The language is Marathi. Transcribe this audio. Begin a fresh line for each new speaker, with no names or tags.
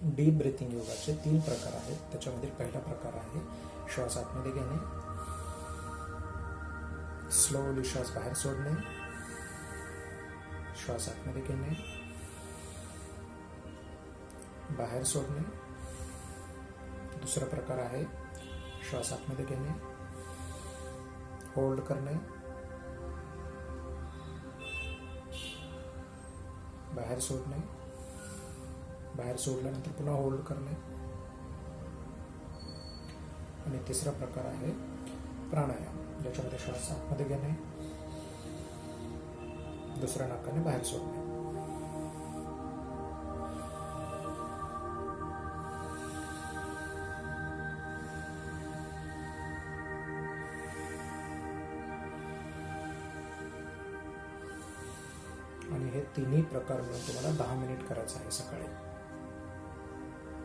डीप ब्रीथिंग योगाचे 3 प्रकार आहेत. त्याच्यामध्ये पहिला प्रकार आहे श्वास आतमध्ये घेणे, स्लोली श्वास बाहेर सोडणे, श्वास आतमध्ये घेणे, बाहेर सोडणे. दुसरा प्रकार आहे श्वास आतमध्ये घेणे, होल्ड करणे, बाहेर सोडणे, बाहेर सोडल्यानंतर पुन्हा होल्ड करणे. आणि तिसरा प्रकार आहे प्राणायाम, ज्याच्यामध्ये श्वास आतमध्ये घेणे, दुसऱ्या नाकाने बाहेर सोडणे. आणि हे तिन्ही प्रकार मिळून तुम्हाला 10 मिनिट करायचं आहे सकाळी.